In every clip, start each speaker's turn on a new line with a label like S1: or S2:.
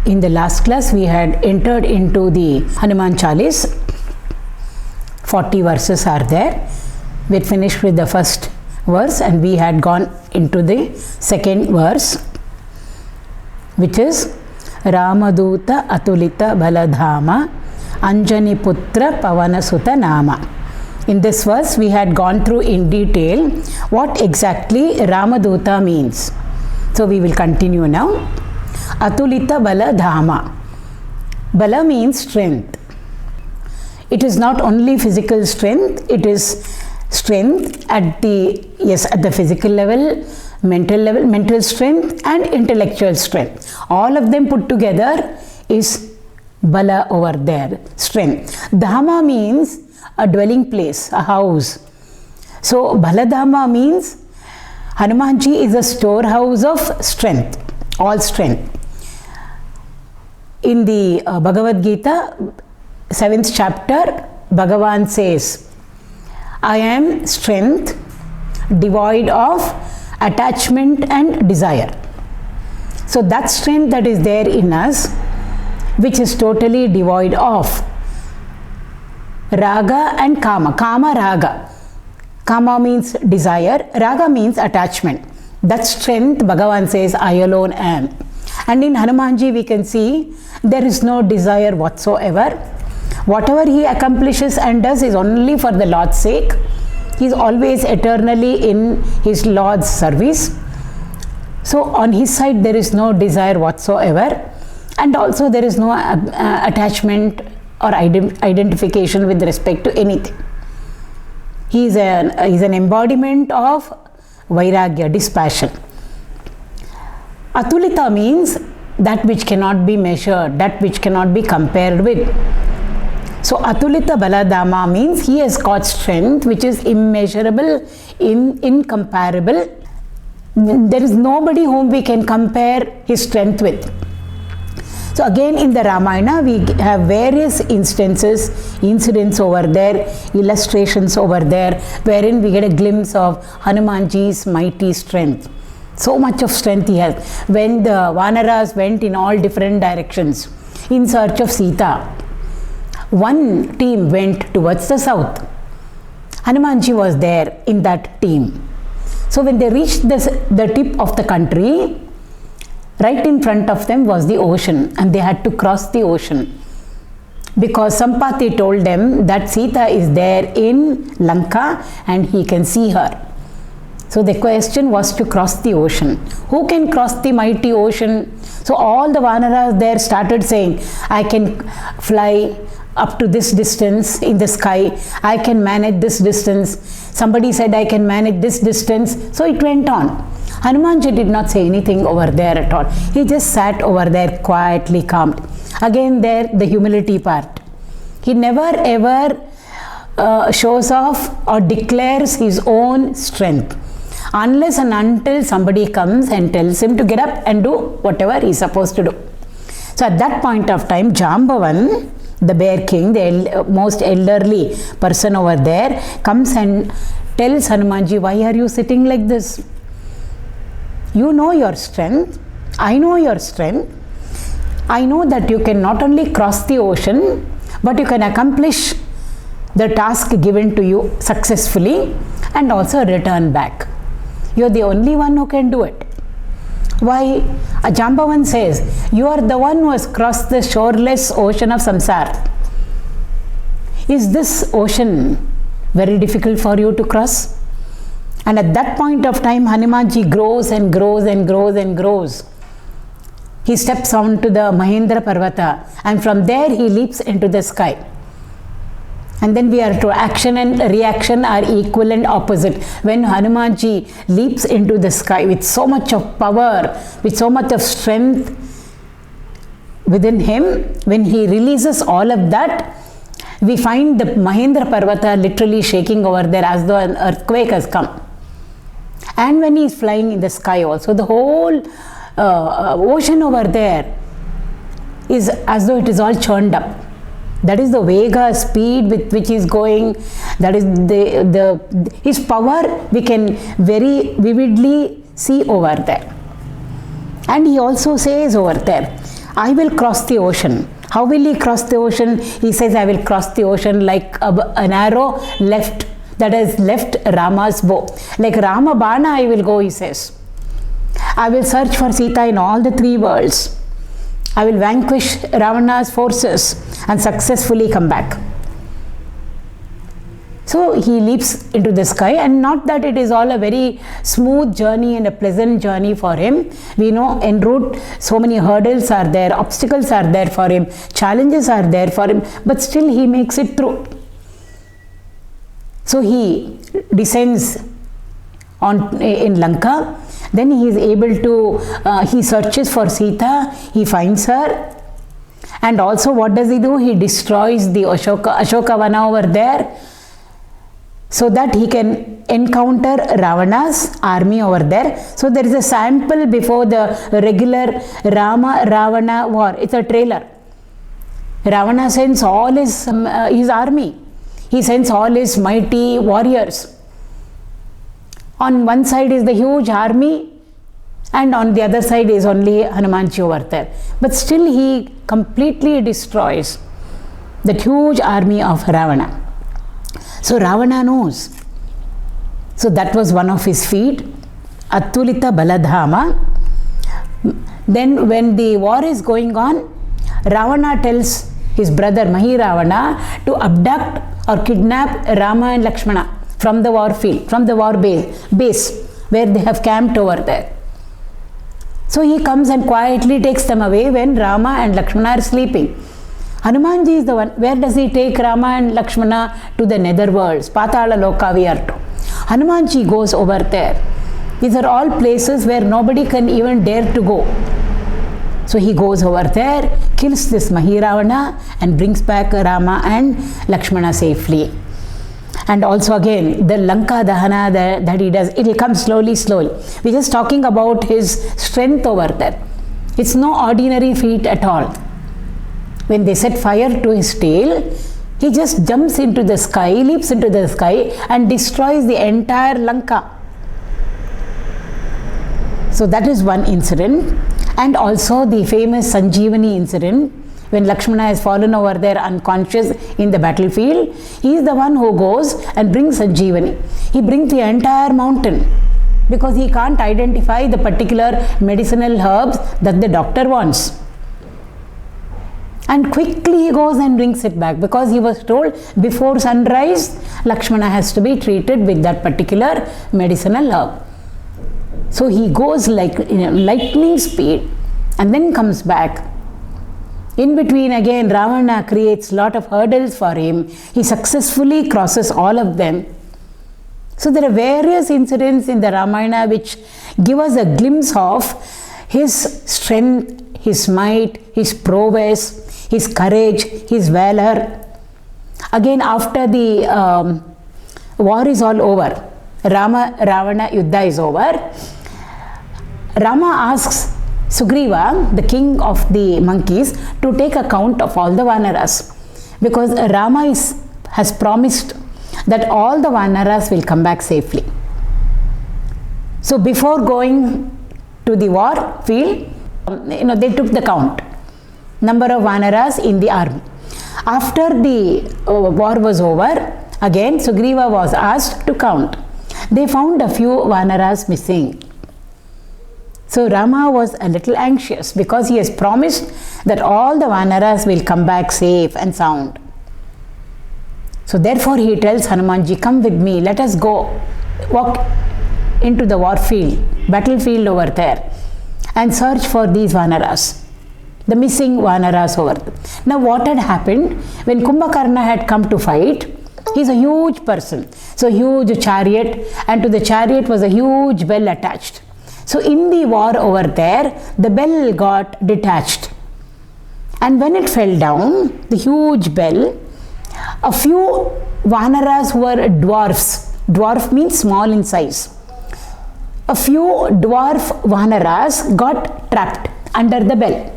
S1: In the last class, we had entered into the Hanuman Chalisa. 40 verses are there. We had finished with the first verse and we had gone into the second verse, which is Ramaduta Atulita Baladhama Anjani Putra Pavanasuta Nama. In this verse, we had gone through in detail what exactly Ramaduta means. So we will continue now. Atulita Baladhama. Bala means strength. It is not only physical strength, it is strength at the physical level, mental strength and intellectual strength. All of them put together is Bala over there, strength. Dhama means a dwelling place, a house. So Baladhama means Hanumanji is a storehouse of strength, all strength. In the Bhagavad Gita, 7th chapter, Bhagavan says, I am strength devoid of attachment and desire. So that strength that is there in us, which is totally devoid of raga and kama. Kama, raga. Kama means desire, raga means attachment. That strength, Bhagavan says, I alone am. And in Hanumanji we can see there is no desire whatsoever. Whatever he accomplishes and does is only for the Lord's sake. He is always eternally in his Lord's service. So on his side there is no desire whatsoever, and also there is no attachment or identification with respect to anything. He is an embodiment of vairagya, dispassion. Atulita means that which cannot be measured, that which cannot be compared with. So Atulita Baladhama means he has got strength which is immeasurable, incomparable. There is nobody whom we can compare his strength with. So again in the Ramayana we have various incidents over there, illustrations over there, wherein we get a glimpse of Hanumanji's mighty strength. So much of strength he has. When the Vanaras went in all different directions in search of Sita, one team went towards the south. Hanumanji was there in that team. So when they reached the tip of the country, right in front of them was the ocean, and they had to cross the ocean because Sampati told them that Sita is there in Lanka and he can see her. So the question was to cross the ocean. Who can cross the mighty ocean? So all the Vanaras there started saying, I can fly up to this distance in the sky, I can manage this distance. Somebody said I can manage this distance. So it went on. Hanumanji did not say anything over there at all. He just sat over there quietly calmed. Again there the humility part. He never ever shows off or declares his own strength unless and until somebody comes and tells him to get up and do whatever he is supposed to do. So at that point of time, Jambavan, the bear king, the most elderly person over there, comes and tells Hanumanji, why are you sitting like this? You know your strength. I know your strength. I know that you can not only cross the ocean, but you can accomplish the task given to you successfully and also return back. You are the only one who can do it. Why? Jambavan says, you are the one who has crossed the shoreless ocean of samsara. Is this ocean very difficult for you to cross? And at that point of time, Hanumanji grows and grows and grows and grows. He steps onto the Mahendra Parvata, and from there he leaps into the sky. And then we are to action and reaction are equal and opposite. When Hanumanji leaps into the sky with so much of power, with so much of strength within him, when he releases all of that, we find the Mahendra Parvata literally shaking over there as though an earthquake has come. And when he is flying in the sky also, the whole ocean over there is as though it is all churned up. That is the vega, speed with which he is going. That is his power we can very vividly see over there. And he also says over there, I will cross the ocean. How will he cross the ocean? He says, I will cross the ocean like an arrow left, that has left Rama's bow. Like Rama Bana I will go, he says. I will search for Sita in all the 3 worlds. I will vanquish Ravana's forces and successfully come back. So he leaps into the sky, and not that it is all a very smooth journey and a pleasant journey for him. We know en route so many hurdles are there, obstacles are there for him, challenges are there for him, but still he makes it through. So he descends in Lanka, then he is able to, he searches for Sita, he finds her, and also what does he do? He destroys the Ashokavana over there, so that he can encounter Ravana's army over there. So there is a sample before the regular Rama-Ravana war. It's a trailer. Ravana sends all his army. He sends all his mighty warriors. On one side is the huge army, and on the other side is only Hanumanji over there. But still he completely destroys that huge army of Ravana. So Ravana knows. So that was one of his feat, Atulita Baladhama. Then when the war is going on, Ravana tells his brother Mahiravana to abduct or kidnap Rama and Lakshmana from the war field, from the war base where they have camped over there. So he comes and quietly takes them away when Rama and Lakshmana are sleeping. Hanumanji is the one. Where does he take Rama and Lakshmana? To the netherworlds, Patala Loka we are to. Hanumanji goes over there. These are all places where nobody can even dare to go. So he goes over there, kills this Mahiravana, and brings back Rama and Lakshmana safely. And also again, the Lanka Dahana that he does, it will come slowly. We're just talking about his strength over there. It's no ordinary feat at all. When they set fire to his tail, he just jumps into the sky, leaps into the sky, and destroys the entire Lanka. So that is one incident. And also the famous Sanjeevani incident, when Lakshmana has fallen over there unconscious in the battlefield, he is the one who goes and brings Sanjeevani. He brings the entire mountain, because he can't identify the particular medicinal herbs that the doctor wants. And quickly he goes and brings it back, because he was told before sunrise Lakshmana has to be treated with that particular medicinal herb. So he goes like lightning speed and then comes back. In between again Ravana creates lot of hurdles for him. He successfully crosses all of them. So there are various incidents in the Ramayana which give us a glimpse of his strength, his might, his prowess, his courage, his valor. Again, after the war is all over, Rama-Ravana Yuddha is over, Rama asks Sugriva, the king of the monkeys, to take account of all the Vanaras, because Rama has promised that all the Vanaras will come back safely. So before going to the war field, they took the count, number of Vanaras in the army. After the war was over, again Sugriva was asked to count. They found a few Vanaras missing. So Rama was a little anxious, because he has promised that all the Vanaras will come back safe and sound. So therefore he tells Hanumanji, come with me, let us go, walk into the war field, battlefield over there, and search for these Vanaras, the missing Vanaras over there. Now what had happened, when Kumbhakarna had come to fight, he is a huge person, so huge chariot, and to the chariot was a huge bell attached. So in the war over there, the bell got detached, and when it fell down, the huge bell, a few Vanaras who were dwarfs, dwarf means small in size, a few dwarf Vanaras got trapped under the bell.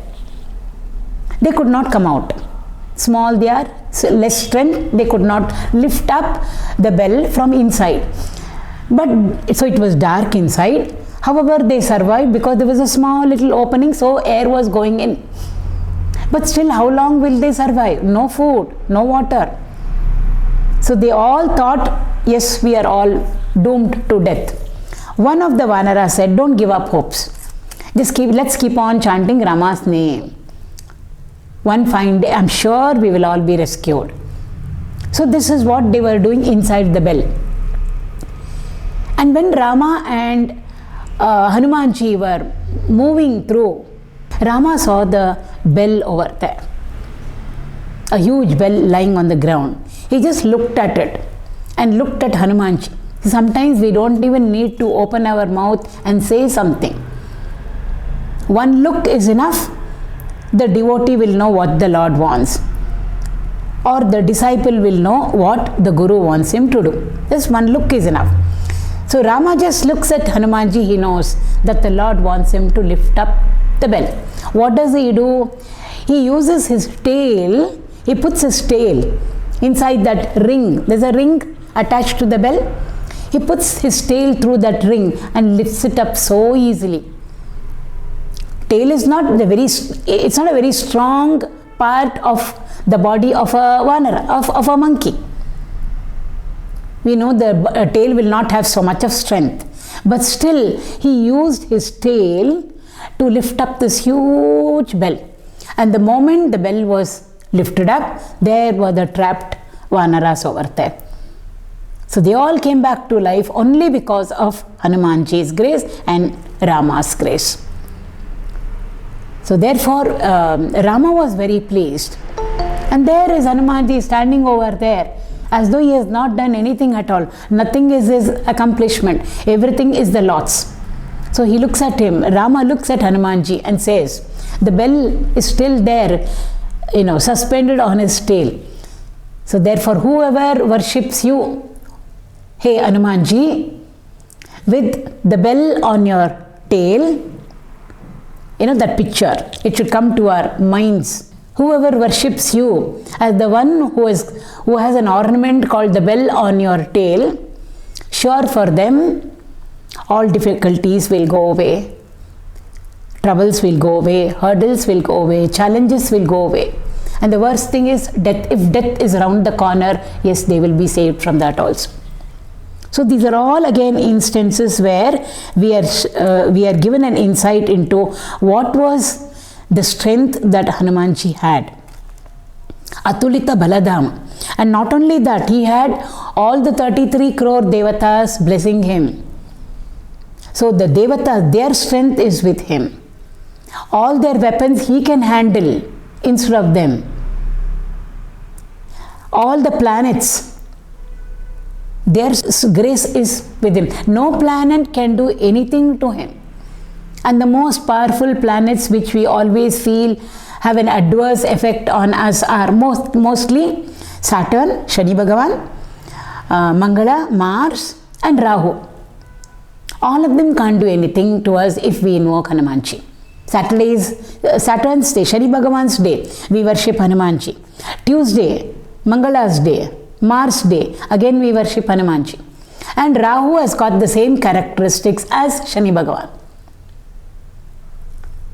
S1: They could not come out. Small they are, less strength, they could not lift up the bell from inside. But so it was dark inside. However, they survived because there was a small little opening, so air was going in. But still, how long will they survive? No food, no water. So they all thought, yes, we are all doomed to death. One of the Vanaras said, don't give up hopes. Let's keep on chanting Rama's name. One fine day, I'm sure we will all be rescued. So this is what they were doing inside the bell. And when Rama and Hanumanji were moving through, Rama saw the bell over there. A huge bell lying on the ground. He just looked at it and looked at Hanumanji. Sometimes we don't even need to open our mouth and say something. One look is enough. The devotee will know what the Lord wants, or the disciple will know what the Guru wants him to do. Just one look is enough. So Rama just looks at Hanumanji. He knows that the Lord wants him to lift up the bell. What does he do? He uses his tail. He puts his tail inside that ring. There's a ring attached to the bell. He puts his tail through that ring and lifts it up so easily. Tail is not a very strong part of the body of a vanara, of a monkey. We know the tail will not have so much of strength, but still he used his tail to lift up this huge bell. And the moment the bell was lifted up, there were the trapped Vanaras over there. So they all came back to life only because of Hanumanji's grace and Rama's grace. So therefore, Rama was very pleased. And there is Hanumanji standing over there as though he has not done anything at all. Nothing is his accomplishment. Everything is the Lord's. So he looks at him. Rama looks at Hanumanji and says, the bell is still there, suspended on his tail. So therefore, whoever worships you, hey Hanumanji, with the bell on your tail, that picture, it should come to our minds. Whoever worships you as the one who has an ornament called the bell on your tail, sure for them, all difficulties will go away. Troubles will go away, hurdles will go away, challenges will go away. And the worst thing is death. If death is around the corner, yes, they will be saved from that also. So these are all again instances where we are given an insight into what was the strength that Hanumanji had. Atulita Baladam. And not only that, he had all the 33 crore devatas blessing him. So the devatas, their strength is with him. All their weapons he can handle instead of them. All the planets, their grace is with him. No planet can do anything to him. And the most powerful planets which we always feel have an adverse effect on us are mostly Saturn, Shani Bhagavan, Mangala, Mars and Rahu. All of them can't do anything to us if we invoke Hanumanji. Saturday is Saturn's day, Shani Bhagavan's day, we worship Hanumanji. Tuesday, Mangala's day, Mars day, again we worship Hanumanji. And Rahu has got the same characteristics as Shani Bhagavan.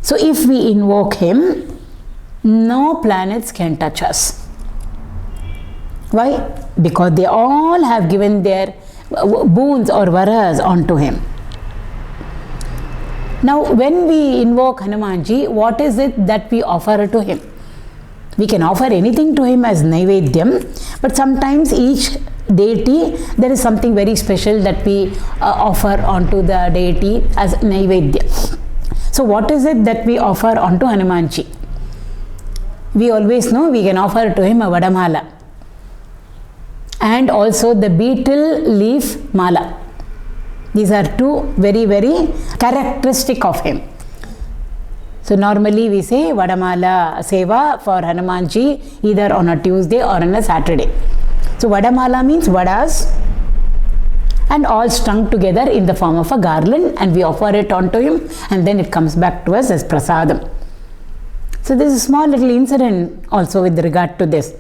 S1: So if we invoke him, no planets can touch us. Why? Because they all have given their boons or varas onto him. Now when we invoke Hanumanji, what is it that we offer to him? We can offer anything to him as Naivedyam, but sometimes each deity, there is something very special that we offer onto the deity as Naivedya. So what is it that we offer onto Hanumanji? We always know we can offer to him a Vadamala and also the beetle leaf mala. These are two very, very characteristic of him. So normally we say Vadamala Seva for Hanumanji either on a Tuesday or on a Saturday. So Vadamala means Vadas and all strung together in the form of a garland, and we offer it onto him and then it comes back to us as prasadam. So there is a small little incident also with regard to this.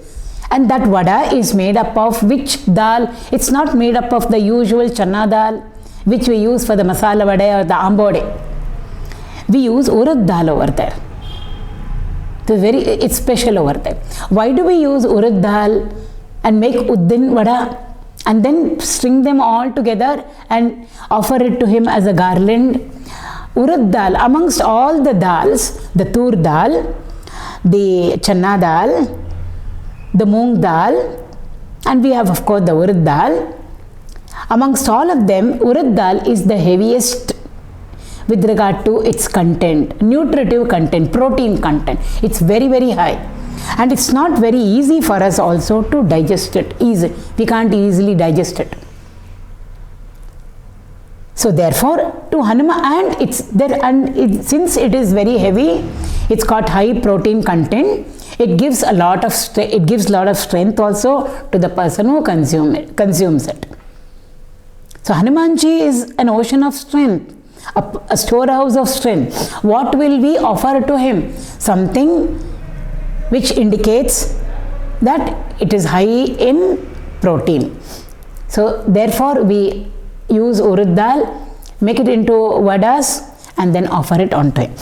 S1: And that vada is made up of which dal? It's not made up of the usual channa dal which we use for the masala vada or the ambode. We use urad dal over there. So it's special over there. Why do we use urad dal and make uddin vada and then string them all together and offer it to him as a garland? Urad dal, amongst all the dals, the tur dal, the chana dal, the moong dal, and we have of course the urad dal. Amongst all of them, urad dal is the heaviest with regard to its content, nutritive content, protein content. It's very, very high. And it's not very easy for us also to digest it. We can't easily digest it. So therefore, to Hanuman, since it is very heavy, it's got high protein content. It gives a lot of strength also to the person who consumes it. So Hanumanji is an ocean of strength, a storehouse of strength. What will we offer to him? Something which indicates that it is high in protein. So therefore we use urad dal, make it into vadas and then offer it onto him.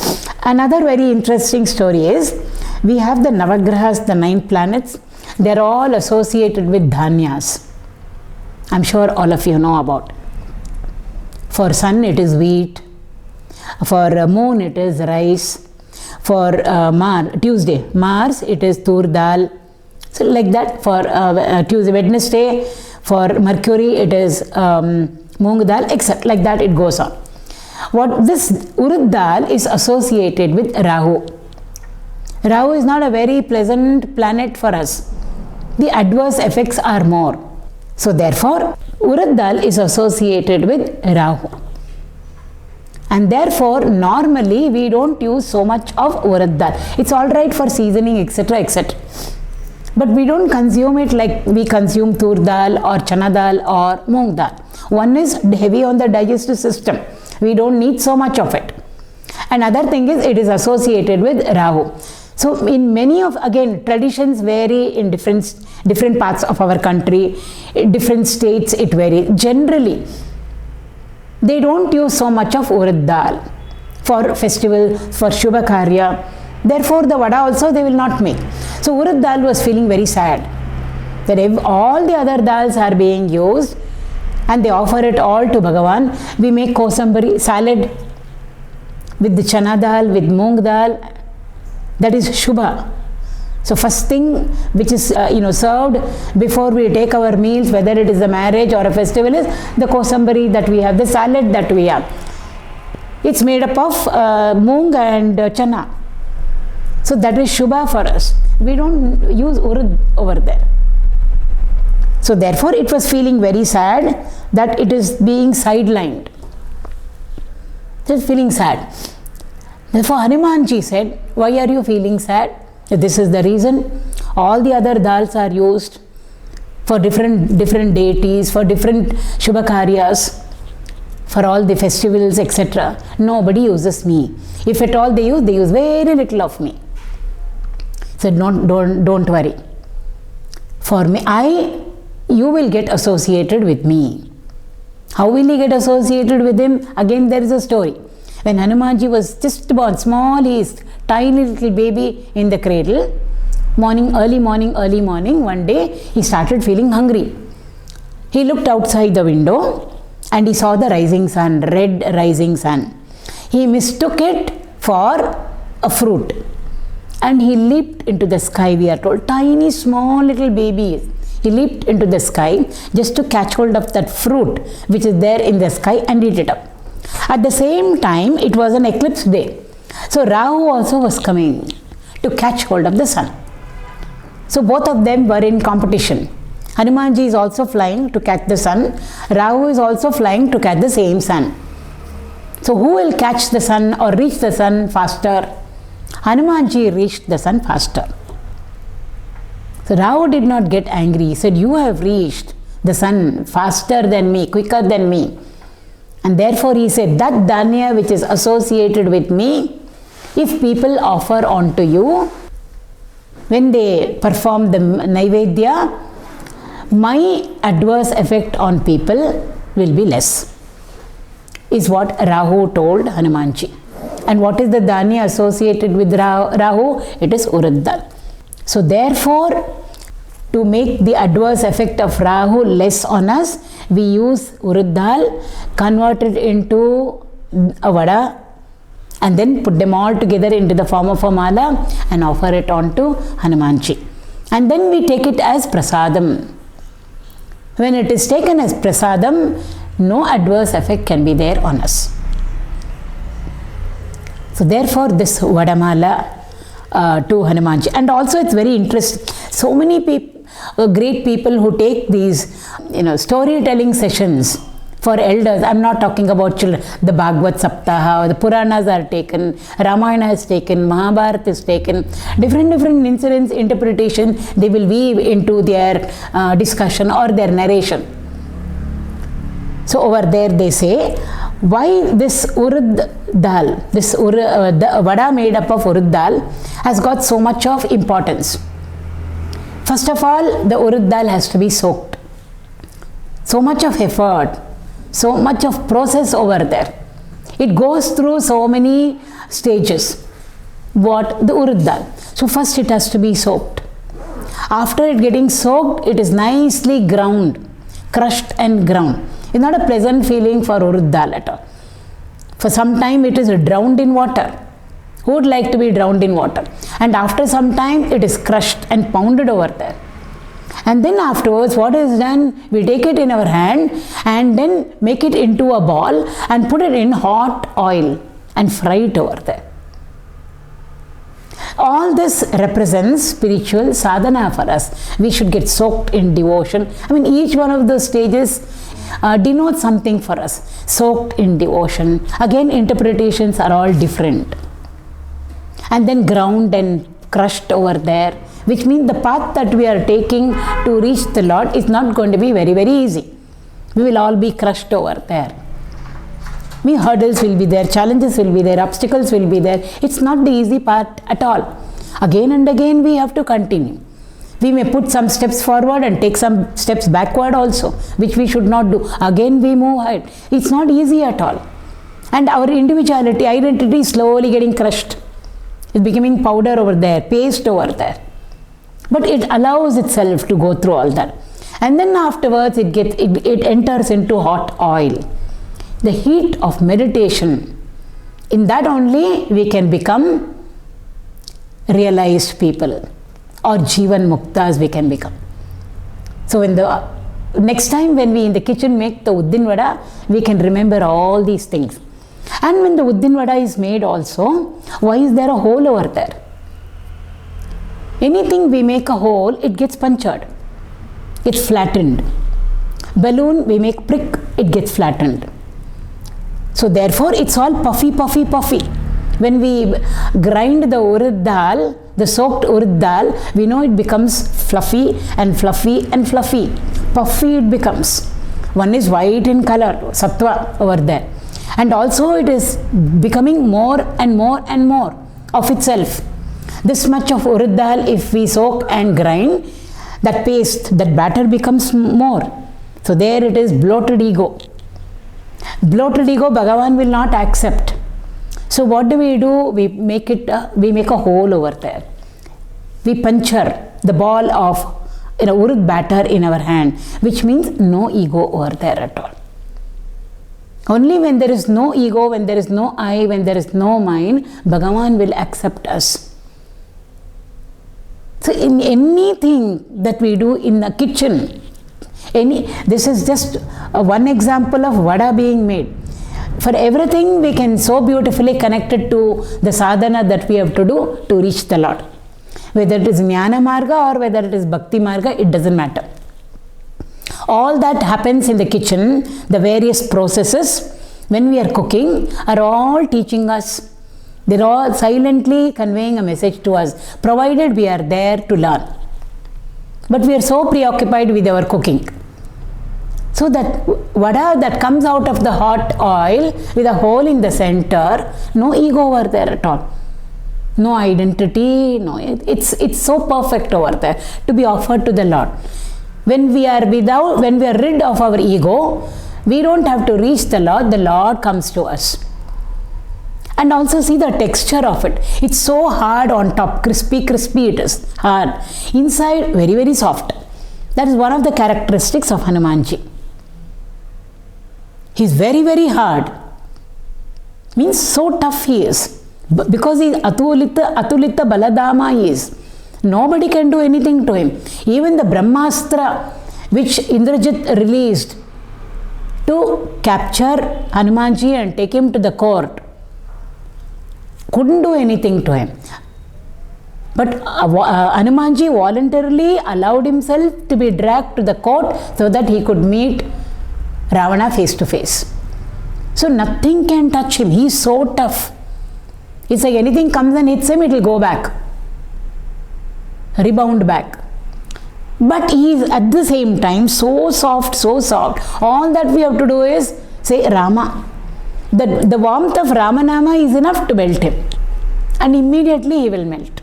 S1: Another very interesting story is, we have the Navagrahas, the 9 planets. They are all associated with dhanyas. I'm sure all of you know about. For sun it is wheat, for moon it is rice, for Mars it is tur dal. So like that, for Wednesday, for Mercury it is moong dal, etc. Like that it goes on. What this urad dal is associated with Rahu. Rahu is not a very pleasant planet for us. The adverse effects are more. So therefore, urad dal is associated with Rahu. And therefore, normally we don't use so much of urad dal. It's alright for seasoning, etc., etc. But we don't consume it like we consume tur dal or chana dal or moong dal. One is heavy on the digestive system. We don't need so much of it. Another thing is, it is associated with Rahu. So in many of, again, traditions vary in different parts of our country, different states it varies. Generally, they don't use so much of urad dal for festival, for Shubha Karya. Therefore, the vada also they will not make. So urad dal was feeling very sad that if all the other dals are being used and they offer it all to Bhagavan, we make kosambari, salad with the chana dal, with moong dal. That is Shubha. So first thing which is served before we take our meals, whether it is a marriage or a festival, is the kosambari that we have, the salad that we have. It's made up of moong and chana. So that is Shubha for us. We don't use urad over there. So therefore it was feeling very sad that it is being sidelined. Just feeling sad. Therefore Hanumanji said, why are you feeling sad? This is the reason. All the other dals are used for different deities, for different Shubha Karyas, for all the festivals, etc. Nobody uses me. If at all they use very little of me. So don't worry. For me, you will get associated with me. How will he get associated with him? Again, there is a story. When Hanumanji was just born, small, he is tiny little baby in the cradle. Early morning, one day he started feeling hungry. He looked outside the window and he saw the rising sun, red rising sun. He mistook it for a fruit and he leaped into the sky, we are told. Tiny, small little baby. He leaped into the sky just to catch hold of that fruit which is there in the sky and eat it up. At the same time, it was an eclipse day. So Rahu also was coming to catch hold of the sun. So both of them were in competition. Hanumanji is also flying to catch the sun. Rahu is also flying to catch the same sun. So who will catch the sun or reach the sun faster? Hanumanji reached the sun faster. So Rahu did not get angry. He said, you have reached the sun faster than me, quicker than me. And therefore he said, that dhanya which is associated with me, if people offer onto you, when they perform the Naivedya, my adverse effect on people will be less, is what Rahu told Hanumanji. And what is the dhanya associated with Rahu? It is urad dal. So therefore, to make the adverse effect of Rahu less on us, we use urad dal, convert it into a vada, and then put them all together into the form of a mala and offer it on to Hanumanji. And then we take it as prasadam. When it is taken as prasadam, no adverse effect can be there on us. So therefore this vadamala to Hanumanji. And also it's very interesting. So many people, great people who take these, storytelling sessions for elders. I'm not talking about children. The Bhagavad Saptaha or the Puranas are taken, Ramayana is taken, Mahabharata is taken. Different incidents, interpretation, they will weave into their discussion or their narration. So over there they say, why this urad dal, the vada made up of urad dal has got so much of importance. First of all, the urad dal has to be soaked. So much of effort, so much of process over there. It goes through so many stages. What? The urad dal. So first it has to be soaked. After it getting soaked, it is nicely ground, crushed and ground. It's not a pleasant feeling for urad dal at all. For some time it is drowned in water. Who would like to be drowned in water? And after some time it is crushed and pounded over there. And then afterwards what is done? We take it in our hand and then make it into a ball and put it in hot oil and fry it over there. All this represents spiritual sadhana for us. We should get soaked in devotion. Each one of the stages denotes something for us. Soaked in devotion. Again, interpretations are all different. And then ground and crushed over there, which means the path that we are taking to reach the Lord is not going to be very, very easy. We will all be crushed over there. Hurdles will be there, challenges will be there, obstacles will be there. It's not the easy part at all. Again and again we have to continue. We may put some steps forward and take some steps backward also, which we should not do. Again we move ahead. It's not easy at all. And our individuality, identity is slowly getting crushed. It's becoming powder over there, paste over there. But it allows itself to go through all that. And then afterwards it enters into hot oil. The heat of meditation. In that only we can become realized people, or Jivan Muktas we can become. So when the next time when we in the kitchen make the Uddin Vada, we can remember all these things. And when the Uddin Vada is made also, why is there a hole over there? Anything we make a hole, it gets punctured. It's flattened. Balloon, we make prick, it gets flattened. So therefore, it's all puffy, puffy, puffy. When we grind the urad dal, the soaked urad dal, we know it becomes fluffy and fluffy and fluffy. Puffy it becomes. One is white in color, sattva over there. And also it is becoming more and more and more of itself. This much of urad dal, if we soak and grind, that paste, that batter becomes more. So there it is, bloated ego. Bloated ego, Bhagavan will not accept. So what do? We make a hole over there. We puncture the ball of urad batter in our hand, which means no ego over there at all. Only when there is no ego, when there is no I, when there is no mind, Bhagavan will accept us. So in anything that we do in the kitchen, this is just one example of vada being made. For everything we can so beautifully connect it to the sadhana that we have to do to reach the Lord. Whether it is Jnana Marga or whether it is Bhakti Marga, it doesn't matter. All that happens in the kitchen, the various processes when we are cooking are all teaching us. They're all silently conveying a message to us, provided we are there to learn. But we are so preoccupied with our cooking. So that vada that comes out of the hot oil with a hole in the center, no ego over there at all. No identity, it's so perfect over there to be offered to the Lord. When we are rid of our ego, we don't have to reach the Lord comes to us. And also see the texture of it. It's so hard on top, crispy it is, hard. Inside, very, very soft. That is one of the characteristics of Hanumanji. He's very, very hard. Means so tough he is. Because he is Atulita Baladama he is. Nobody can do anything to him. Even the Brahmastra which Indrajit released to capture Hanumanji and take him to the court couldn't do anything to him. But Hanumanji voluntarily allowed himself to be dragged to the court so that he could meet Ravana face to face. So nothing can touch him. He is so tough. It's like anything comes and hits him, it will go back. Rebound back. But he is at the same time so soft, so soft. All that we have to do is say Rama. The warmth of Ramanama is enough to melt him. And immediately he will melt.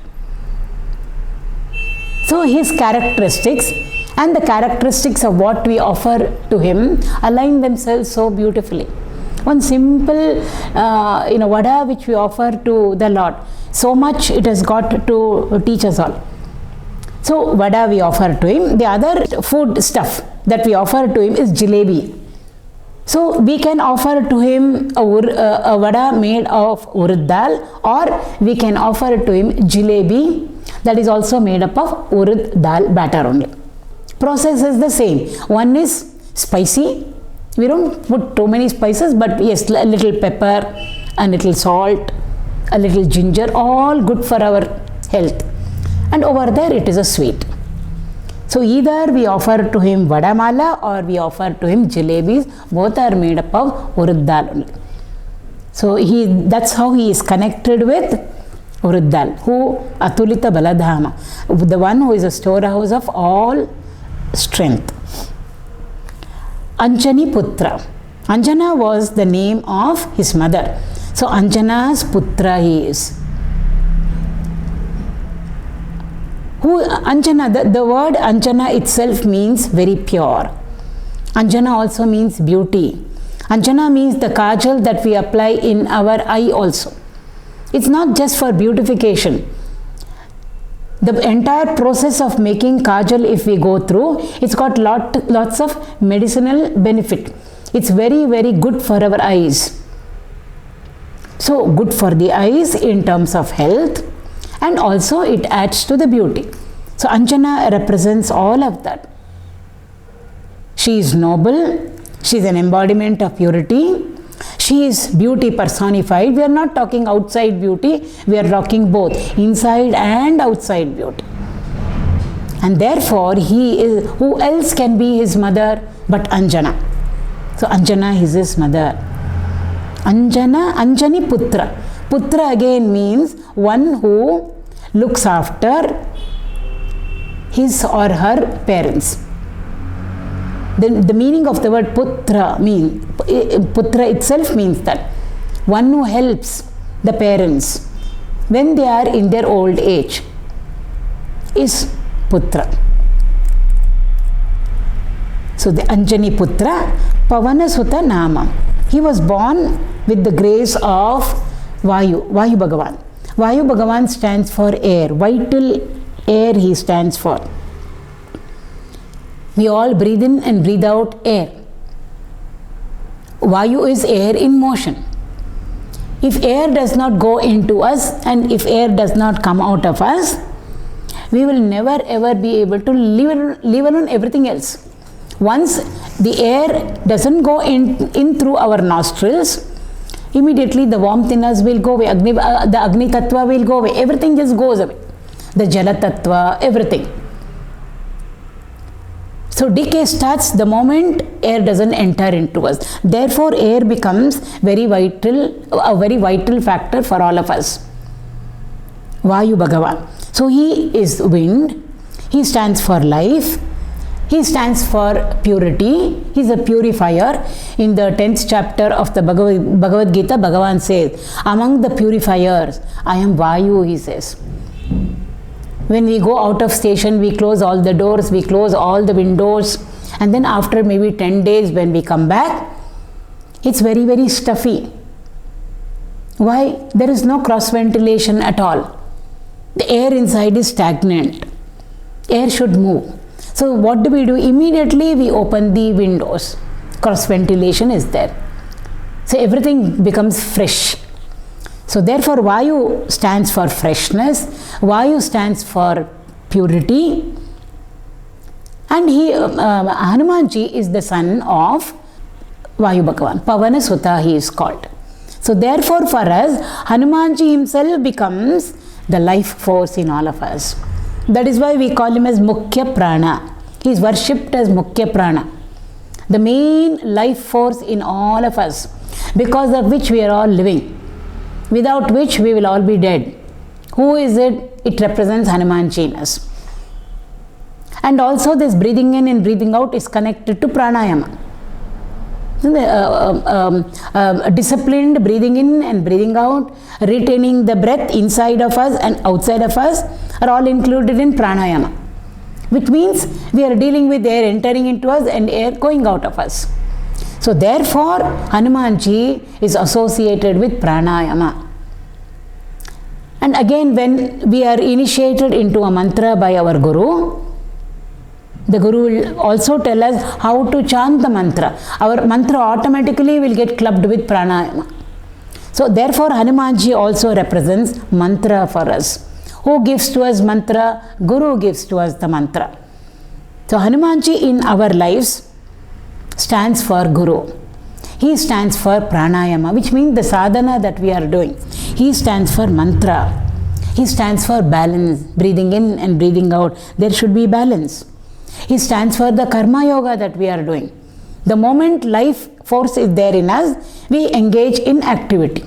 S1: So his characteristics and the characteristics of what we offer to him align themselves so beautifully. One simple vada which we offer to the Lord, so much it has got to teach us all. So vada we offer to him. The other food stuff that we offer to him is jalebi. So we can offer to him a vada made of urad dal, or we can offer to him jalebi that is also made up of urad dal batter only. Process is the same. One is spicy. We don't put too many spices, but yes, a little pepper, a little salt, a little ginger, all good for our health. And over there it is a sweet. So either we offer to him vadamala or we offer to him jalebis. Both are made up of urad dal only. So that's how he is connected with urad dal, who Atulita Baladhama, the one who is a storehouse of all strength. Anjani Putra. Anjana was the name of his mother. So Anjana's Putra he is. Anjana, the word Anjana itself means very pure. Anjana also means beauty. Anjana means the kajal that we apply in our eye also. It's not just for beautification. The entire process of making kajal, if we go through, it's got lots of medicinal benefit. It's very, very good for our eyes. So good for the eyes in terms of health, and also it adds to the beauty. So Anjana represents all of that. She is noble. She is an embodiment of purity. She is beauty personified. We are not talking outside beauty. We are talking both inside and outside beauty. And therefore, who else can be his mother but Anjana? So Anjana is his mother. Anjani Putra. Putra again means one who looks after his or her parents. The meaning of the word Putra itself means that one who helps the parents when they are in their old age is Putra. So the Anjani Putra, Pavana Sutta Nama. He was born with the grace of Vayu Bhagavan. Vayu Bhagavan stands for air, vital air he stands for. We all breathe in and breathe out air. Vayu is air in motion. If air does not go into us and if air does not come out of us, we will never ever be able to live on everything else. Once the air doesn't go in through our nostrils, immediately the warmth in us will go away. The Agni Tattva will go away. Everything just goes away. The Jala Tattva, everything. So decay starts the moment air doesn't enter into us. Therefore, air becomes a very vital factor for all of us. Vayu Bhagavan. So he is wind. He stands for life. He stands for purity. He is a purifier. In the 10th chapter of the Bhagavad Gita, Bhagavan says, among the purifiers, I am Vayu, he says. When we go out of station, we close all the doors, we close all the windows, and then after maybe 10 days when we come back, it's very, very stuffy. Why? There is no cross ventilation at all. The air inside is stagnant. Air should move. So what do? Immediately we open the windows. Cross ventilation is there. So everything becomes fresh. So therefore Vayu stands for freshness. Vayu stands for purity. And Hanumanji is the son of Vayu Bhagavan. Pavana Sutta he is called. So therefore for us, Hanumanji himself becomes the life force in all of us. That is why we call him as Mukhya Prana. He is worshipped as Mukhya Prana, the main life force in all of us, because of which we are all living, without which we will all be dead. Who is it? It represents Hanumanji in us. And also this breathing in and breathing out is connected to pranayama. Disciplined breathing in and breathing out, retaining the breath inside of us and outside of us are all included in pranayama, which means we are dealing with air entering into us and air going out of us. So therefore Hanumanji is associated with pranayama. And again, when we are initiated into a mantra by our Guru, the Guru will also tell us how to chant the mantra. Our mantra automatically will get clubbed with pranayama. So therefore Hanumanji also represents mantra for us. Who gives to us mantra? Guru gives to us the mantra. So Hanumanji in our lives stands for Guru. He stands for pranayama, which means the sadhana that we are doing. He stands for mantra. He stands for balance, breathing in and breathing out. There should be balance. He stands for the karma yoga that we are doing. The moment life force is there in us, we engage in activity.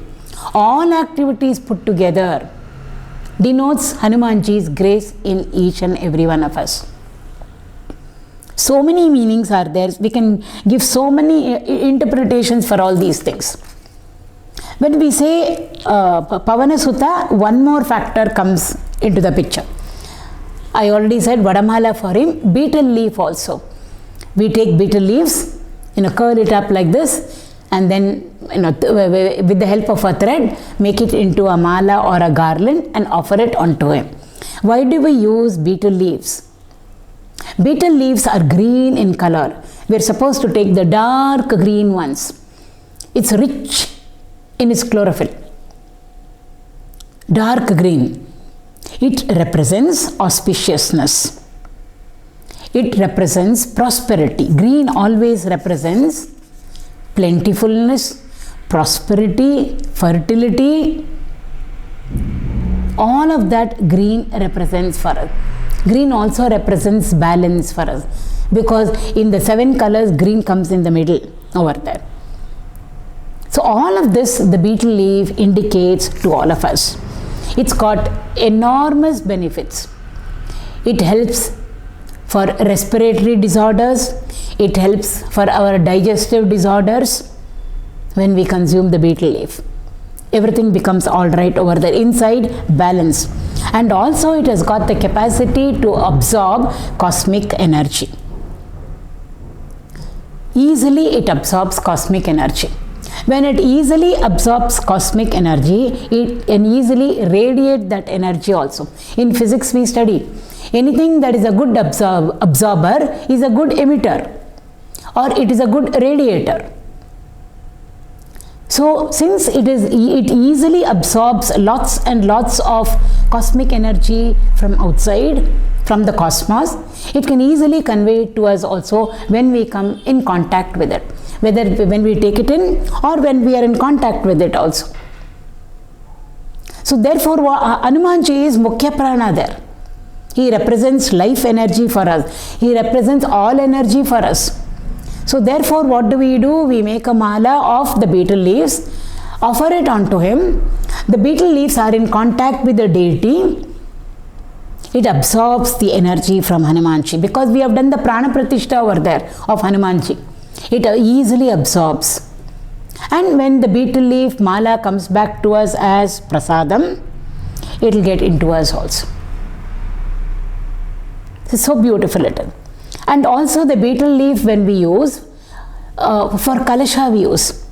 S1: All activities put together denotes Hanumanji's grace in each and every one of us. So many meanings are there. We can give so many interpretations for all these things. When we say Pavana Sutta, one more factor comes into the picture. I already said Vadamala for him, betel leaf also. We take betel leaves, curl it up like this, and then with the help of a thread, make it into a mala or a garland and offer it onto him. Why do we use betel leaves? Betel leaves are green in color. We are supposed to take the dark green ones. It's rich in its chlorophyll. Dark green. It represents auspiciousness. It represents prosperity. Green always represents plentifulness, prosperity, fertility. All of that green represents for us. Green also represents balance for us, because in the 7 colors, green comes in the middle over there. So all of this, the betel leaf indicates to all of us. It's got enormous benefits. It helps for respiratory disorders. It helps for our digestive disorders when we consume the betel leaf. Everything becomes all right over there. Inside, balance. And also it has got the capacity to absorb cosmic energy. Easily it absorbs cosmic energy. When it easily absorbs cosmic energy, it can easily radiate that energy also. In physics we study, anything that is a good absorber is a good emitter, or it is a good radiator. So since it easily absorbs lots and lots of cosmic energy from outside, from the cosmos, it can easily convey it to us also when we come in contact with it, whether when we take it in or when we are in contact with it also. So therefore Hanumanji is Mukhya Prana there. He represents life energy for us. He represents all energy for us. So therefore what do? We make a mala of the betel leaves, offer it onto him. The betel leaves are in contact with the deity. It absorbs the energy from Hanumanji, because we have done the prana pratishtha over there of Hanumanji. It easily absorbs. And when the betel leaf mala comes back to us as prasadam, it will get into us also. It's so beautiful it is. And also the betel leaf when we use, for kalasha we use.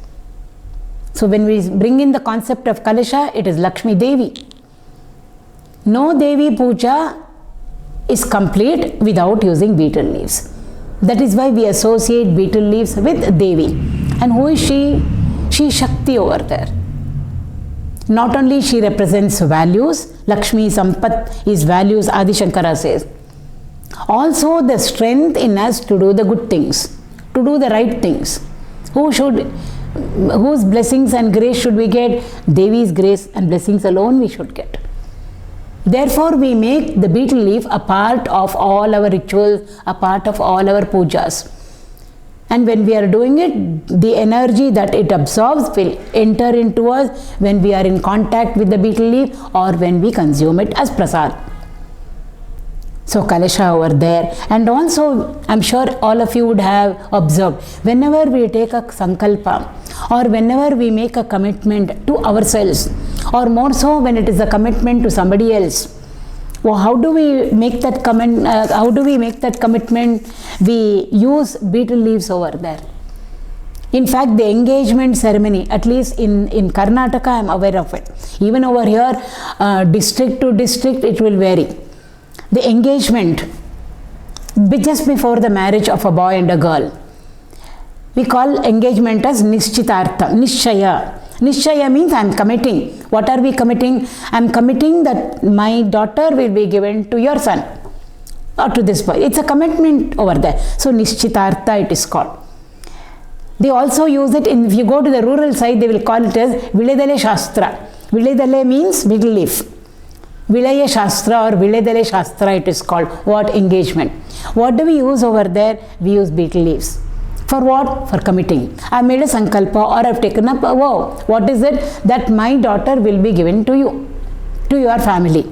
S1: So when we bring in the concept of Kalasha, it is Lakshmi Devi. No Devi Puja is complete without using betel leaves. That is why we associate betel leaves with Devi. And who is she? She is Shakti over there. Not only she represents values, Lakshmi Sampat is values, Adi Shankara says. Also the strength in us to do the good things, to do the right things. Whose blessings and grace should we get? Devi's grace and blessings alone we should get. Therefore, we make the betel leaf a part of all our rituals, a part of all our pujas. And when we are doing it, the energy that it absorbs will enter into us when we are in contact with the betel leaf or when we consume it as prasad. So Kalasha over there. And also, I'm sure all of you would have observed, whenever we take a sankalpa or whenever we make a commitment to ourselves, or more so when it is a commitment to somebody else, well, how do we make that commitment? We use betel leaves over there. In fact, the engagement ceremony, at least in Karnataka, I am aware of it. Even over here, district to district, it will vary. The engagement, just before the marriage of a boy and a girl, we call engagement as Nishchitartha, Nishchaya. Nishchaya means I am committing. What are we committing? I am committing that my daughter will be given to your son or to this boy. It's a commitment over there. So Nishchitartha it is called. They also use it if you go to the rural side, they will call it as Viledale Shastra. Viledale means betel leaf. Vilaya Shastra or Viledale Shastra it is called. What? Engagement. What do we use over there? We use betel leaves. For what? For committing. I made a sankalpa or I have taken up a vow. What is it? That my daughter will be given to you, to your family.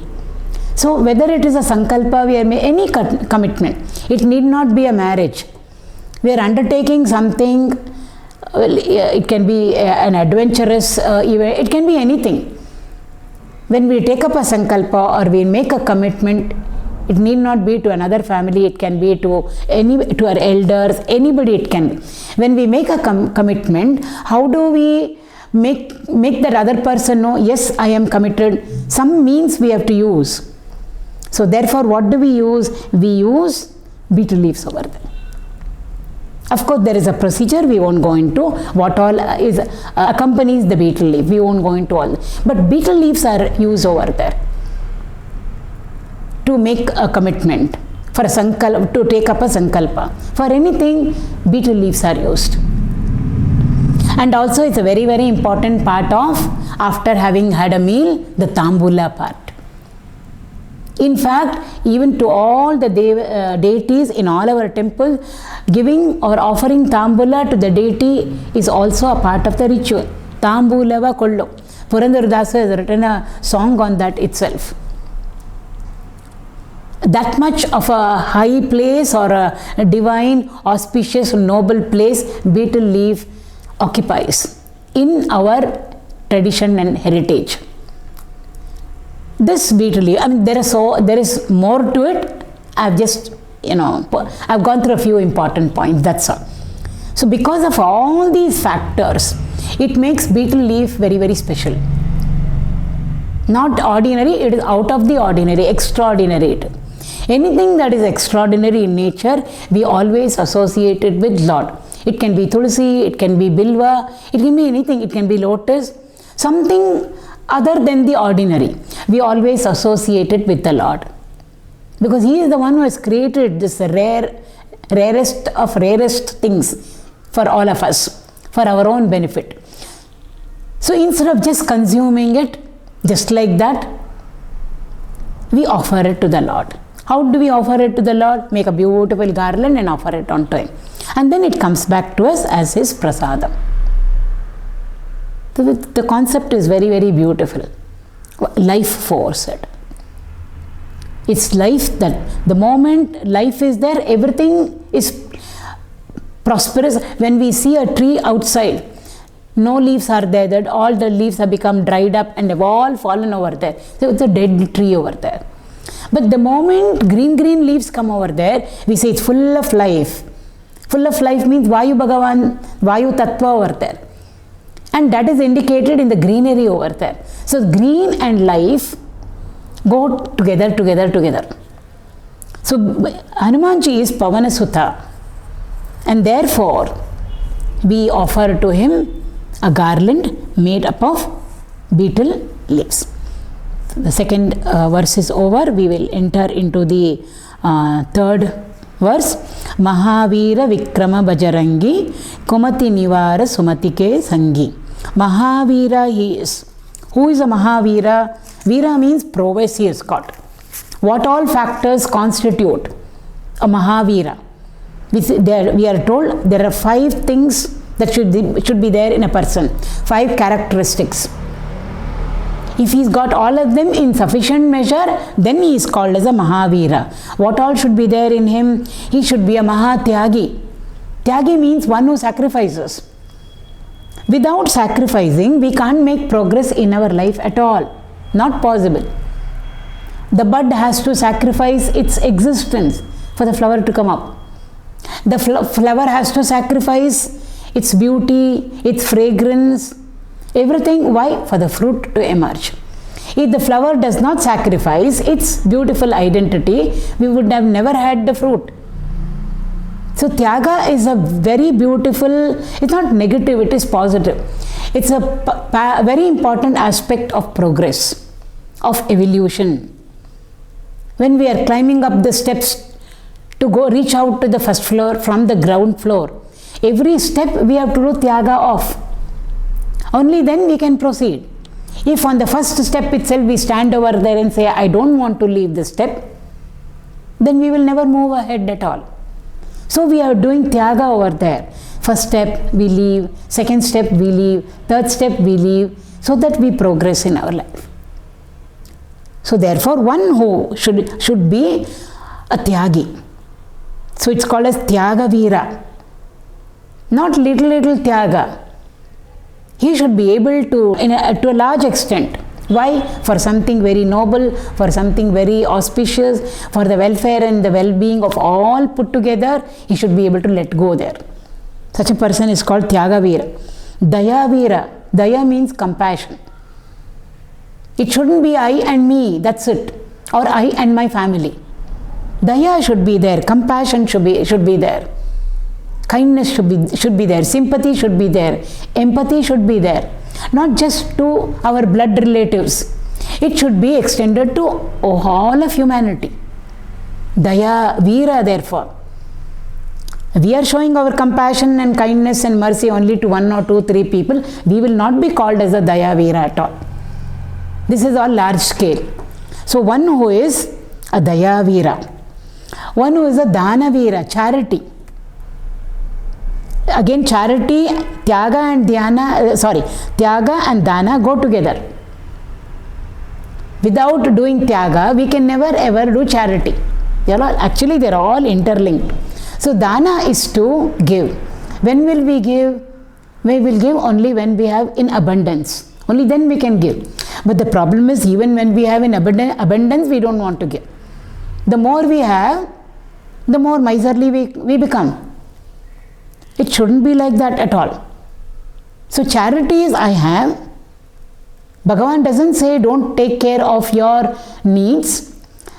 S1: So whether it is a sankalpa, we are making any commitment. It need not be a marriage. We are undertaking something. It can be an adventurous event. It can be anything. When we take up a sankalpa or we make a commitment, it need not be to another family, it can be to our elders, anybody it can be. When we make a commitment, how do we make that other person know, yes, I am committed? Some means we have to use. So therefore, what do we use? We use betel leaves over there. Of course, there is a procedure we won't go into, what all accompanies the betel leaf. We won't go into all. But betel leaves are used over there to make a commitment, for a sankalpa, to take up a sankalpa. For anything, betel leaves are used. And also it's a very, very important part of, after having had a meal, the tambula part. In fact, even to all the deities in all our temples, giving or offering tambula to the deity is also a part of the ritual. Tambulava kollo. Purandaradasa has written a song on that itself. That much of a high place or a divine, auspicious, noble place betel leaf occupies in our tradition and heritage. This betel leaf, I mean, there is more to it. I've just, I've gone through a few important points, that's all. So because of all these factors, it makes betel leaf very, very special. Not ordinary, it is out of the ordinary, extraordinary. Anything that is extraordinary in nature, we always associate it with Lord. It can be Tulsi, it can be Bilva, it can be anything, it can be lotus, something other than the ordinary. We always associate it with the Lord. Because He is the one who has created this rarest of rarest things for all of us, for our own benefit. So instead of just consuming it, just like that, we offer it to the Lord. How do we offer it to the Lord? Make a beautiful garland and offer it onto Him. And then it comes back to us as His prasadam. The concept is very, very beautiful. Life force it. It's life that the moment life is there, everything is prosperous. When we see a tree outside, no leaves are there, that all the leaves have become dried up and have all fallen over there. So it's a dead tree over there. But the moment green leaves come over there, we say it's full of life. Full of life means Vayu Bhagavan, Vayu Tattva over there. And that is indicated in the greenery over there. So green and life go together. So Hanumanji is Pavanasuta, and therefore we offer to him a garland made up of betel leaves. The second verse is over. We will enter into the third verse. Mahavira Vikrama Bajarangi Kumati Nivara Sumatike Sangi. Mahavira he is. Who is a Mahavira? Veera means prowess he has got. What all factors constitute a Mahavira? We are told there are 5 things that should be there in a person. 5 characteristics. If he's got all of them in sufficient measure, then he is called as a Mahavira. What all should be there in him? He should be a Mahatyagi. Tyagi means one who sacrifices. Without sacrificing, we can't make progress in our life at all. Not possible. The bud has to sacrifice its existence for the flower to come up. The flower has to sacrifice its beauty, its fragrance, everything. Why? For the fruit to emerge. If the flower does not sacrifice its beautiful identity, we would have never had the fruit. So Tyaga is a very beautiful, it's not negative, it is positive. It's a very important aspect of progress, of evolution. When we are climbing up the steps to go reach out to the first floor from the ground floor, every step we have to do Tyaga of. Only then we can proceed. If on the first step itself we stand over there and say, I don't want to leave this step, then we will never move ahead at all. So we are doing Tyaga over there. First step we leave, second step we leave, third step we leave, so that we progress in our life. So therefore one who should be a Tyagi. So it's called as Tyaga Veera. Not little Tyaga. He should be able to, to a large extent. Why? For something very noble, for something very auspicious, for the welfare and the well-being of all put together, he should be able to let go there. Such a person is called Tyaga Veera. Daya Veera. Daya means compassion. It shouldn't be I and me, that's it. Or I and my family. Daya should be there. Compassion should be there. Kindness should be there. Sympathy should be there. Empathy should be there. Not just to our blood relatives. It should be extended to all of humanity. Daya Veera, therefore. We are showing our compassion and kindness and mercy only to 1 or 2, 3 people. We will not be called as a Daya Veera at all. This is all large scale. So one who is a Daya Veera. One who is a Dana Veera, charity. Again, charity, Tyaga and Tyaga and Dana go together. Without doing Tyaga, we can never ever do charity. Actually, they are all interlinked. So Dana is to give. When will we give? We will give only when we have in abundance. Only then we can give. But the problem is, even when we have in abundance, we don't want to give. The more we have, the more miserly we become. It shouldn't be like that at all. So charity is I have. Bhagavan doesn't say don't take care of your needs,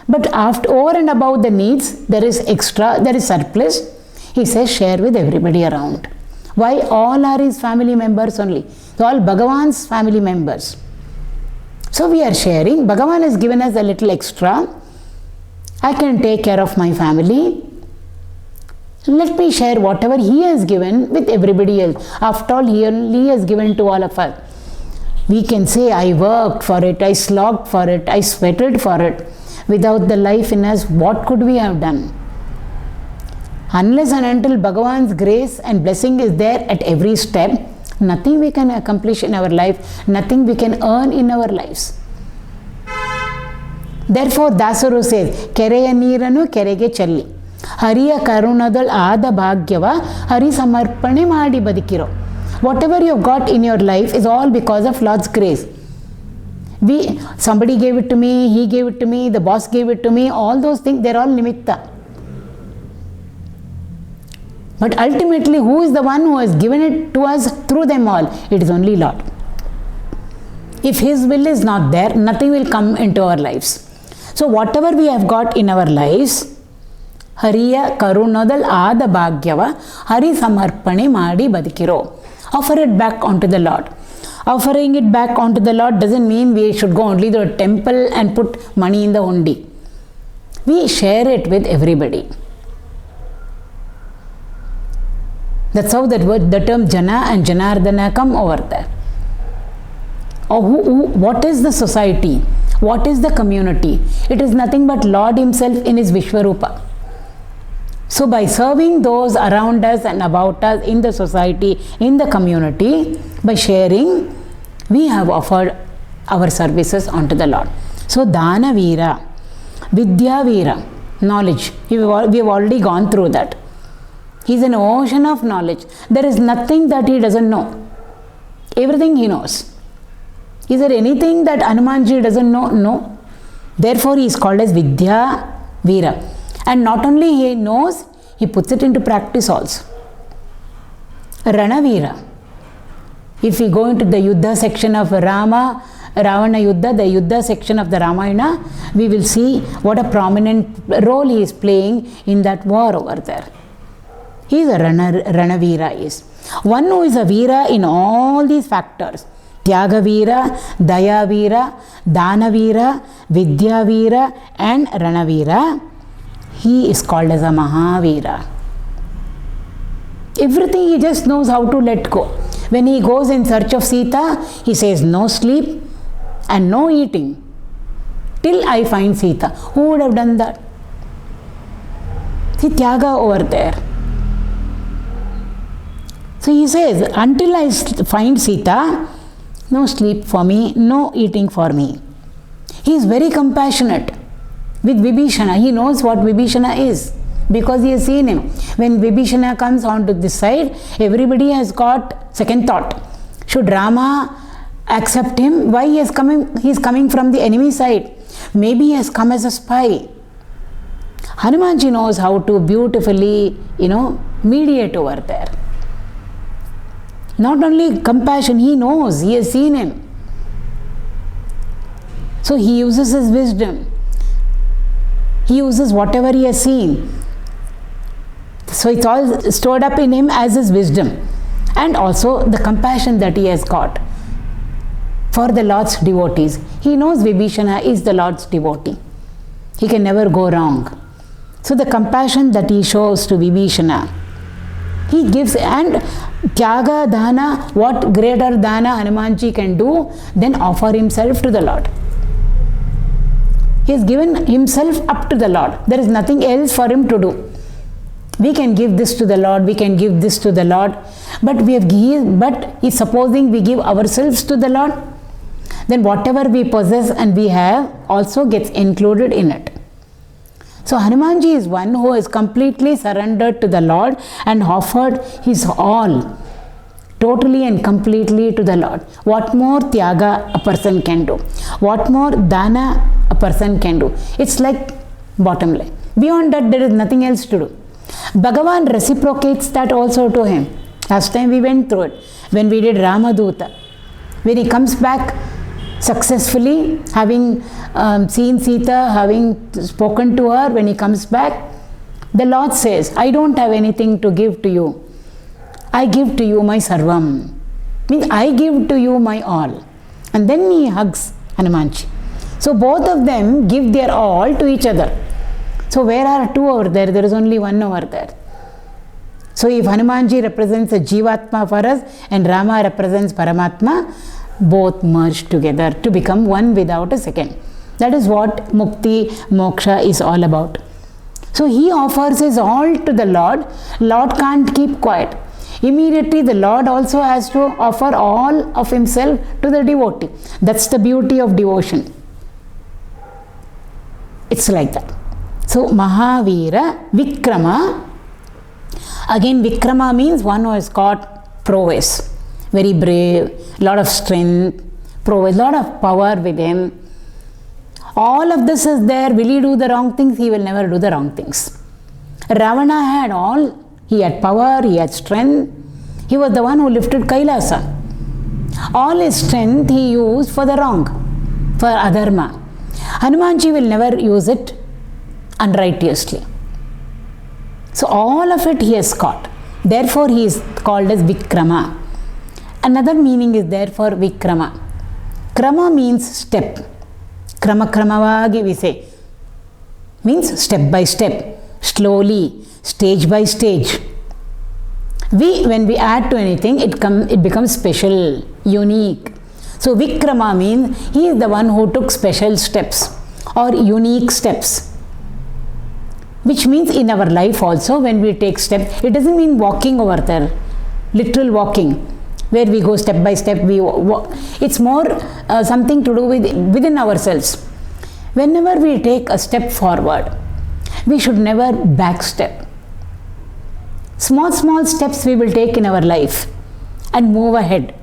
S1: but over and above the needs, there is extra, there is surplus. He says share with everybody around. Why? All are his family members only. So all Bhagavan's family members. So we are sharing. Bhagavan has given us a little extra. I can take care of my family. Let me share whatever he has given with everybody else. After all, he only has given to all of us. We can say, I worked for it, I slogged for it, I sweated for it. Without the life in us, what could we have done? Unless and until Bhagavan's grace and blessing is there at every step, nothing we can accomplish in our life, nothing we can earn in our lives. Therefore, Dasaru says, Kereya Neeranu Kerege Challi. Hariya Karunadal Ada Bhagyava Hari Samarpane Maadi Badikiro. Whatever you have got in your life is all because of Lord's grace. Somebody gave it to me, he gave it to me, the boss gave it to me, all those things, they are all nimitta. But ultimately, who is the one who has given it to us through them all? It is only Lord. If His will is not there, nothing will come into our lives. So whatever we have got in our lives, Hariya Karunadal Ada Bhagyava Hari Samarpane Madi Badikiro. Offer it back onto the Lord. Offering it back onto the Lord doesn't mean we should go only to a temple and put money in the hundi. We share it with everybody. That's how the term Jana and Janardana come over there. What is the society? What is the community? It is nothing but Lord Himself in His Vishwarupa. So by serving those around us and about us in the society, in the community, by sharing, we have offered our services unto the Lord. So Dana Veera, Vidya Veera, knowledge. We have already gone through that. He is an ocean of knowledge. There is nothing that He doesn't know. Everything He knows. Is there anything that Hanumanji doesn't know? No. Therefore, He is called as Vidya Veera. And not only He knows, He puts it into practice also. Ranaveera. If we go into the Yuddha section of Ravana Yuddha, the Yuddha section of the Ramayana, we will see what a prominent role he is playing in that war over there. He is a Ranaveera is. One who is a Veera in all these factors. Tyaga Veera, Daya Veera, Dana Veera, Vidya Veera and Ranaveera. He is called as a Mahaveera. Everything he just knows how to let go. When he goes in search of Sita, he says no sleep and no eating till I find Sita. Who would have done that? See, Tyaga over there. So he says, until I find Sita, no sleep for me, no eating for me. He is very compassionate with Vibhishana. He knows what Vibhishana is because he has seen him. When Vibhishana comes onto this side, everybody has got second thought. Should Rama accept him? Why he is coming from the enemy side? Maybe he has come as a spy. Hanumanji knows how to beautifully, mediate over there. Not only compassion, he knows, he has seen him. So he uses his wisdom. He uses whatever he has seen. So it's all stored up in him as his wisdom. And also the compassion that he has got for the Lord's devotees. He knows Vibhishana is the Lord's devotee. He can never go wrong. So the compassion that he shows to Vibhishana, he gives, and Tyaga Dana, what greater Dana Hanumanji can do than offer himself to the Lord. He has given himself up to the Lord. There is nothing else for him to do. We can give this to the Lord, we can give this to the Lord, but if supposing we give ourselves to the Lord, then whatever we possess and we have also gets included in it. So Hanumanji is one who is completely surrendered to the Lord and offered his all, totally and completely to the Lord. What more Tyaga a person can do? What more Dana a person can do? It's like bottom line. Beyond that, there is nothing else to do. Bhagavan reciprocates that also to him. Last time we went through it. When we did Ramaduta, when he comes back successfully, having seen Sita, having spoken to her, when he comes back, the Lord says, I don't have anything to give to you. I give to you my sarvam. Means I give to you my all. And then he hugs Hanumanji. So both of them give their all to each other. So where are two over there? There is only one over there. So if Hanumanji represents a Jivatma for us and Rama represents Paramatma, both merge together to become one without a second. That is what Mukti, Moksha is all about. So he offers his all to the Lord. Lord can't keep quiet. Immediately the Lord also has to offer all of himself to the devotee. That's the beauty of devotion. It's like that. So Mahavira, Vikrama. Again, Vikrama means one who has got prowess. Very brave, lot of strength, prowess, lot of power with him. All of this is there. Will he do the wrong things? He will never do the wrong things. Ravana had all He had power, he had strength. He was the one who lifted Kailasa. All his strength he used for the wrong, for adharma. Hanumanji will never use it unrighteously. So all of it he has caught. Therefore he is called as Vikrama. Another meaning is there for Vikrama. Krama means step. Krama kramavagi we say. Means step by step, slowly, stage by stage. When we add to anything, it becomes special, unique. So Vikrama means he is the one who took special steps or unique steps. Which means in our life also, when we take steps, it doesn't mean walking over there, literal walking, where we go step by step. It's more something to do with within ourselves. Whenever we take a step forward, we should never backstep. Small steps we will take in our life and move ahead,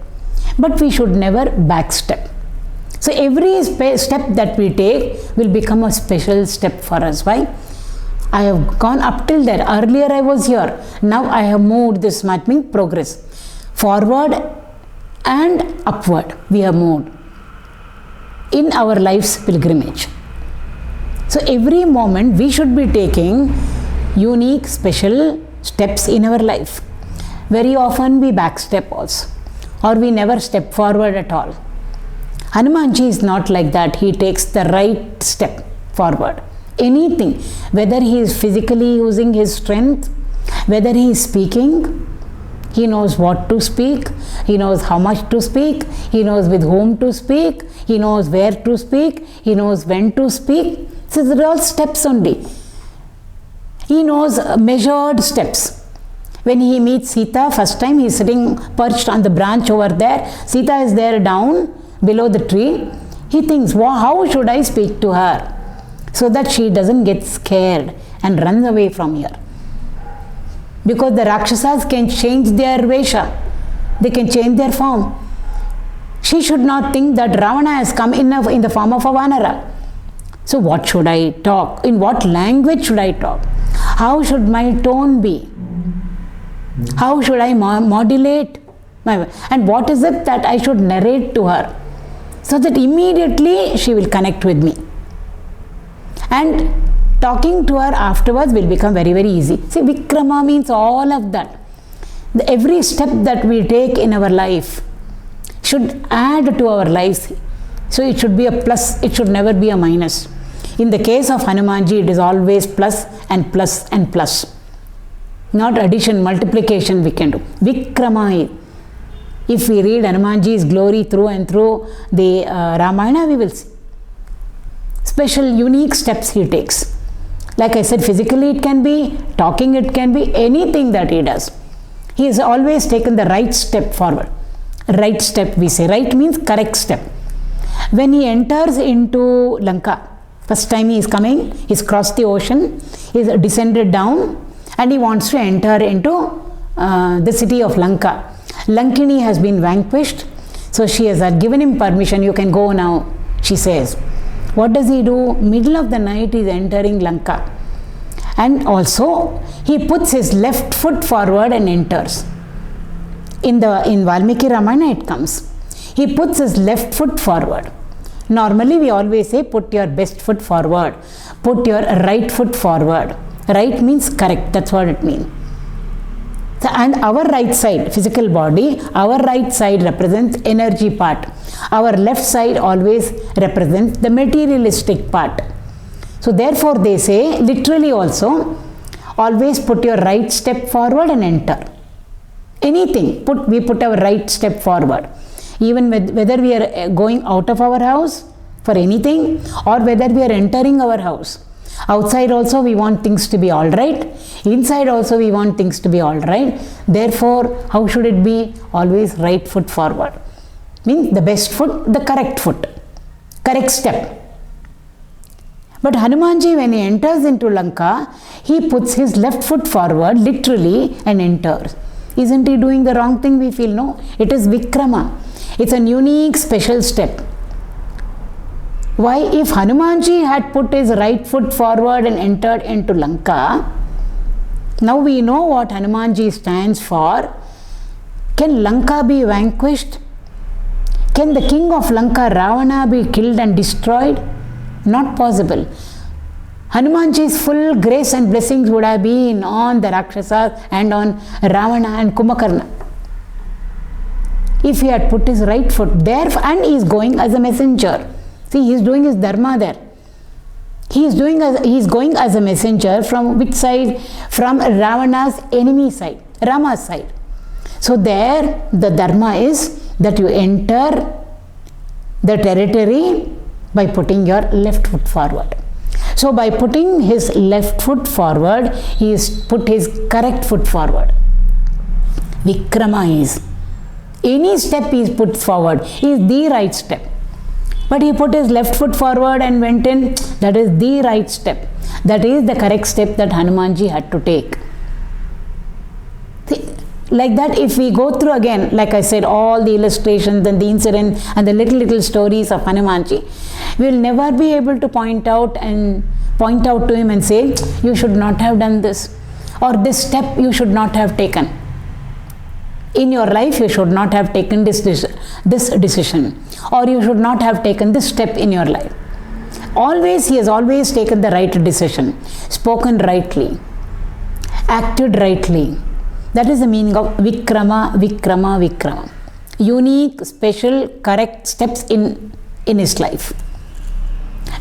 S1: but we should never backstep. So every step that we take will become a special step for us. Why? I have gone up till there. Earlier I was here. Now I have moved this much, means progress. Forward and upward we have moved in our life's pilgrimage. So every moment we should be taking unique, special steps in our life. Very often we backstep also, or we never step forward at all. Hanumanji is not like that. He takes the right step forward. Anything, whether he is physically using his strength, whether he is speaking, he knows what to speak, he knows how much to speak, he knows with whom to speak, he knows where to speak, he knows when to speak. So these are all steps only. He knows measured steps. When he meets Sita, first time he is sitting perched on the branch over there. Sita is there down below the tree. He thinks, wow, how should I speak to her so that she doesn't get scared and runs away from here? Because the Rakshasas can change their Vesha. They can change their form. She should not think that Ravana has come in the form of a Vanara. So what should I talk? In what language should I talk? How should my tone be? How should I modulate? And what is it that I should narrate to her? So that immediately she will connect with me. And talking to her afterwards will become very, very easy. See, Vikrama means all of that. Every step that we take in our life should add to our lives. So it should be a plus, it should never be a minus. In the case of Hanumanji, it is always plus and plus and plus. Not addition, multiplication we can do. Vikrama. If we read Hanumanji's glory through and through the Ramayana, we will see special unique steps he takes. Like I said, physically it can be, talking it can be, anything that he does. He has always taken the right step forward. Right step we say. Right means correct step. When he enters into Lanka, first time he is coming, he has crossed the ocean, he has descended down and he wants to enter into the city of Lanka. Lankini has been vanquished, so she has given him permission, you can go now, she says. What does he do? Middle of the night he is entering Lanka. And also he puts his left foot forward and enters. In Valmiki Ramayana it comes. He puts his left foot forward. Normally we always say put your best foot forward. Put your right foot forward. Right means correct, that's what it means. So, and our right side, physical body, our right side represents energy part. Our left side always represents the materialistic part. So therefore they say, literally also, always put your right step forward and enter. Anything, we put our right step forward. Even whether we are going out of our house for anything or whether we are entering our house. Outside also we want things to be all right. Inside also we want things to be all right. Therefore, how should it be? Always right foot forward. Means the best foot, the correct foot. Correct step. But Hanumanji, when he enters into Lanka, he puts his left foot forward literally and enters. Isn't he doing the wrong thing? We feel no. It is Vikrama. It's a unique special step. Why? If Hanumanji had put his right foot forward and entered into Lanka, Now we know what Hanumanji stands for. Can Lanka be vanquished? Can the king of Lanka, Ravana, be killed and destroyed? Not possible. Hanumanji's full grace and blessings would have been on the Rakshasas and on Ravana and Kumbhakarna, if he had put his right foot there, and he is going as a messenger. See, he is doing his Dharma there. He is going as a messenger from which side? From Ravana's enemy side, Rama's side. So there the Dharma is that you enter the territory by putting your left foot forward. So by putting his left foot forward, he has put his correct foot forward. Vikrama is, any step he is put forward is the right step. But he put his left foot forward and went in, that is the right step. That is the correct step that Hanumanji had to take. See, like that, if we go through again, like I said, all the illustrations and the incidents and the little stories of Hanumanji, we will never be able to point out to him and say, you should not have done this, or this step you should not have taken. In your life, you should not have taken this decision, or you should not have taken this step in your life. Always, he has always taken the right decision, spoken rightly, acted rightly. That is the meaning of Vikrama, Vikrama, Vikrama. Unique, special, correct steps in his life.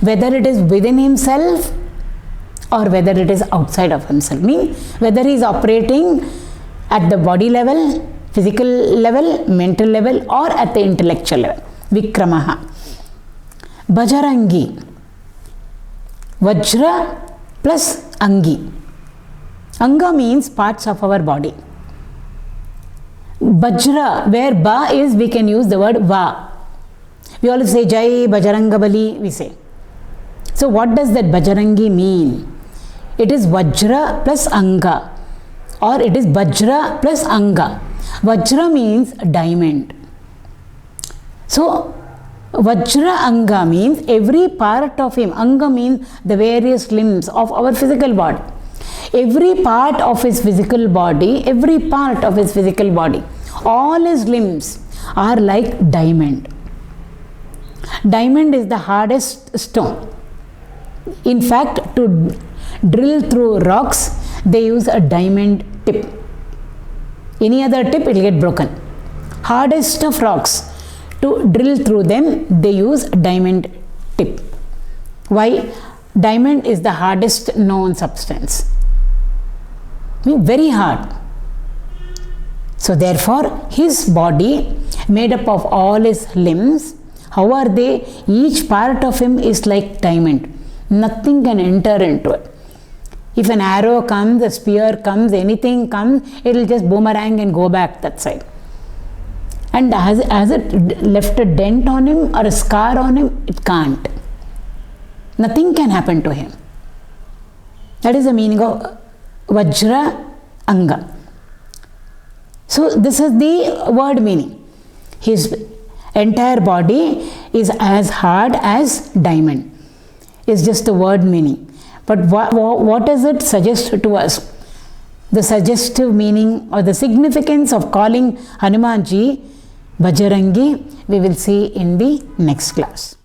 S1: Whether it is within himself or whether it is outside of himself. Mean, whether he is operating at the body level, physical level, mental level, or at the intellectual level. Vikramaha. Bajarangi. Vajra plus Angi. Anga means parts of our body. Bajra, where Ba is, we can use the word Va. We always say Jai Bajarangabali, we say. So what does that Bajarangi mean? It is Vajra plus Anga, or it is Bajra plus Anga. Vajra means diamond. So Vajra Anga means every part of him. Anga means the various limbs of our physical body. Every part of his physical body, all his limbs are like diamond. Diamond is the hardest stone. In fact, to drill through rocks, they use a diamond tip. Any other tip, it will get broken. Hardest of rocks, to drill through them, they use diamond tip. Why? Diamond is the hardest known substance. Very hard. So therefore, his body, made up of all his limbs, how are they? Each part of him is like diamond. Nothing can enter into it. If an arrow comes, a spear comes, anything comes, it will just boomerang and go back that side. And has it left a dent on him or a scar on him? It can't. Nothing can happen to him. That is the meaning of Vajra Anga. So this is the word meaning. His entire body is as hard as diamond. It's just the word meaning. But what does it suggest to us? The suggestive meaning or the significance of calling Hanumanji Bajarangi, we will see in the next class.